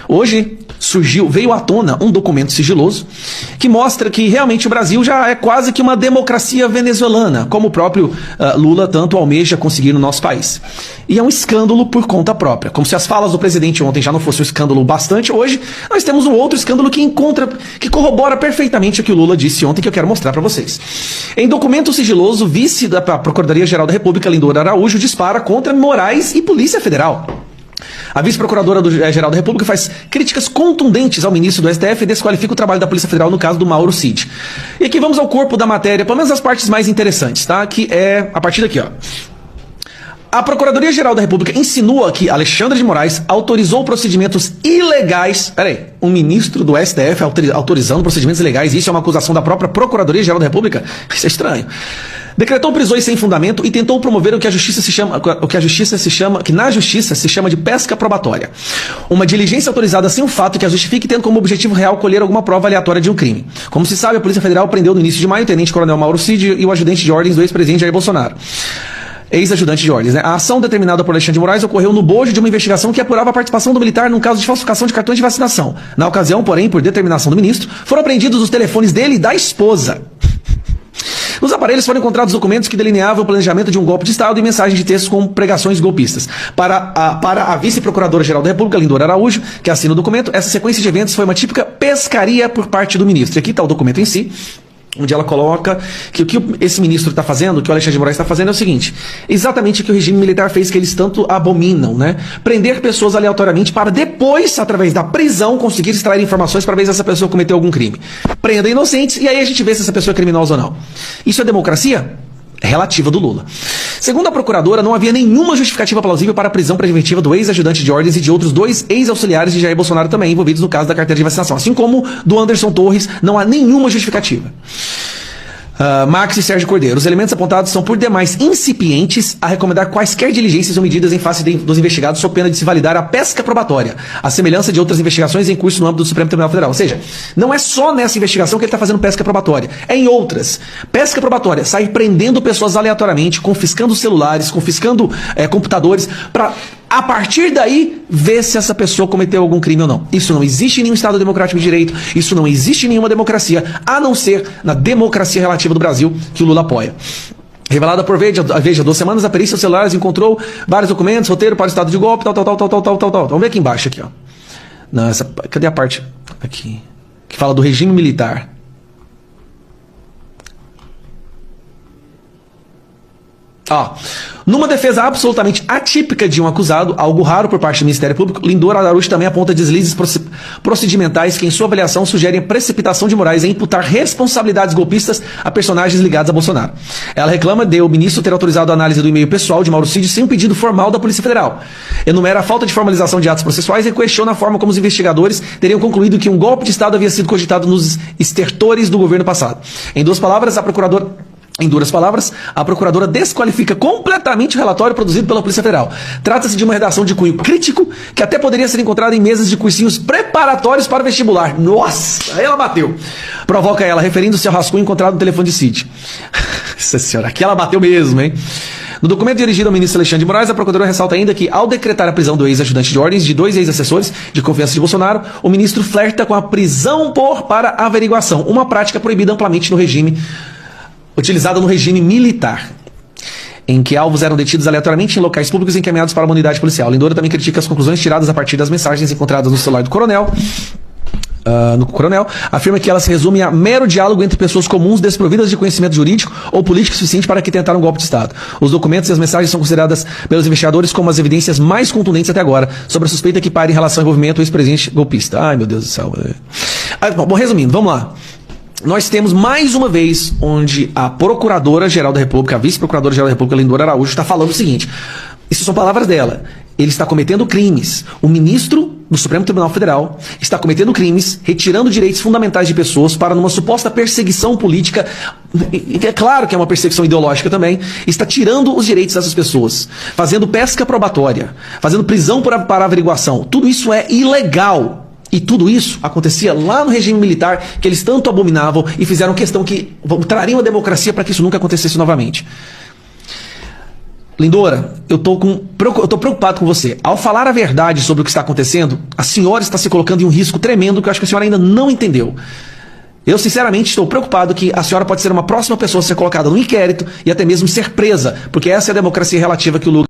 Hoje veio à tona um documento sigiloso que mostra que realmente o Brasil já é quase que uma democracia venezuelana, como o próprio Lula tanto almeja conseguir no nosso país. E é um escândalo por conta própria. Como se as falas do presidente ontem já não fossem um escândalo bastante, hoje nós temos um outro escândalo que corrobora perfeitamente o que o Lula disse ontem, que eu quero mostrar para vocês. Em documento sigiloso, o vice da Procuradoria-Geral da República, Lindor Araújo, dispara contra Moraes e Polícia Federal. A vice-procuradora-geral da República faz críticas contundentes ao ministro do STF e desqualifica o trabalho da Polícia Federal no caso do Mauro Cid. E aqui vamos ao corpo da matéria, pelo menos as partes mais interessantes, tá? Que é a partir daqui, ó. A Procuradoria-Geral da República insinua que Alexandre de Moraes autorizou procedimentos ilegais. Peraí, um ministro do STF autorizando procedimentos ilegais, isso é uma acusação da própria Procuradoria-Geral da República? Isso é estranho. Decretou prisões sem fundamento e tentou promover o que na justiça se chama de pesca probatória. Uma diligência autorizada sem um fato que a justifique, tendo como objetivo real colher alguma prova aleatória de um crime. Como se sabe, a Polícia Federal prendeu no início de maio o tenente-coronel Mauro Cid e o ajudante de ordens do ex-presidente Jair Bolsonaro. Ex-ajudante de ordens, né? A ação determinada por Alexandre de Moraes ocorreu no bojo de uma investigação que apurava a participação do militar num caso de falsificação de cartões de vacinação. Na ocasião, porém, por determinação do ministro, foram apreendidos os telefones dele e da esposa. Nos aparelhos foram encontrados documentos que delineavam o planejamento de um golpe de Estado e mensagens de textos com pregações golpistas. Para a vice-procuradora-geral da República, Lindor Araújo, que assina o documento, essa sequência de eventos foi uma típica pescaria por parte do ministro. E aqui está o documento em si, onde ela coloca que o que esse ministro está fazendo, o que o Alexandre de Moraes está fazendo é o seguinte: exatamente o que o regime militar fez, que eles tanto abominam, né? Prender pessoas aleatoriamente para depois, através da prisão, conseguir extrair informações para ver se essa pessoa cometeu algum crime. Prenda inocentes e aí a gente vê se essa pessoa é criminosa ou não. Isso é democracia? Relativa do Lula. Segundo a procuradora, não havia nenhuma justificativa plausível para a prisão preventiva do ex-ajudante de ordens e de outros 2 ex-auxiliares de Jair Bolsonaro também envolvidos no caso da carteira de vacinação. Assim como do Anderson Torres, não há nenhuma justificativa. Max e Sérgio Cordeiro. Os elementos apontados são por demais incipientes a recomendar quaisquer diligências ou medidas em face dos investigados, sob pena de se validar a pesca probatória, a semelhança de outras investigações em curso no âmbito do Supremo Tribunal Federal. Ou seja, não é só nessa investigação que ele está fazendo pesca probatória, é em outras. Pesca probatória, sair prendendo pessoas aleatoriamente, confiscando celulares, confiscando computadores, para a partir daí ver se essa pessoa cometeu algum crime ou não. Isso não existe em nenhum Estado democrático de direito, isso não existe em nenhuma democracia, a não ser na democracia relativa do Brasil, que o Lula apoia. Revelada por Veja, 2 semanas, a perícia dos celulares encontrou vários documentos, roteiro para o estado de golpe, tal. Vamos ver aqui embaixo, aqui, ó. Não, cadê a parte aqui que fala do regime militar? Numa defesa absolutamente atípica de um acusado, algo raro por parte do Ministério Público, Lindor Araújo também aponta deslizes procedimentais que, em sua avaliação, sugerem a precipitação de Moraes em imputar responsabilidades golpistas a personagens ligados a Bolsonaro. Ela reclama de o ministro ter autorizado a análise do e-mail pessoal de Mauro Cid sem um pedido formal da Polícia Federal. Enumera a falta de formalização de atos processuais e questiona a forma como os investigadores teriam concluído que um golpe de Estado havia sido cogitado nos estertores do governo passado. Em duras palavras, a procuradora desqualifica completamente o relatório produzido pela Polícia Federal. Trata-se de uma redação de cunho crítico que até poderia ser encontrada em mesas de cursinhos preparatórios para o vestibular. Nossa, aí ela bateu. Provoca ela, referindo-se ao rascunho encontrado no telefone de Cid. Nossa senhora, aqui ela bateu mesmo, hein? No documento dirigido ao ministro Alexandre de Moraes, a procuradora ressalta ainda que, ao decretar a prisão do ex-ajudante de ordens de 2 ex-assessores de confiança de Bolsonaro, o ministro flerta com a prisão para averiguação, uma prática proibida amplamente no regime utilizada no regime militar, em que alvos eram detidos aleatoriamente em locais públicos e encaminhados para uma unidade policial. Lindor também critica as conclusões tiradas a partir das mensagens encontradas no celular do coronel. Afirma que ela se resume a mero diálogo entre pessoas comuns desprovidas de conhecimento jurídico ou político suficiente para que tentaram um golpe de Estado. Os documentos e as mensagens são consideradas pelos investigadores como as evidências mais contundentes até agora sobre a suspeita que paira em relação ao envolvimento do ex-presidente golpista. Ai, meu Deus do céu. Bom, resumindo, vamos lá. Nós temos mais uma vez onde a Procuradora-Geral da República, a Vice-Procuradora-Geral da República, Lindor Araújo, está falando o seguinte: isso são palavras dela, ele está cometendo crimes. O ministro do Supremo Tribunal Federal está cometendo crimes, retirando direitos fundamentais de pessoas para numa suposta perseguição política, e é claro que é uma perseguição ideológica também, está tirando os direitos dessas pessoas, fazendo pesca probatória, fazendo prisão para averiguação. Tudo isso é ilegal. E tudo isso acontecia lá no regime militar, que eles tanto abominavam e fizeram questão que trariam a democracia para que isso nunca acontecesse novamente. Lindora, eu tô preocupado com você. Ao falar a verdade sobre o que está acontecendo, a senhora está se colocando em um risco tremendo que eu acho que a senhora ainda não entendeu. Eu, sinceramente, estou preocupado que a senhora pode ser uma próxima pessoa a ser colocada no inquérito e até mesmo ser presa, porque essa é a democracia relativa que o Lula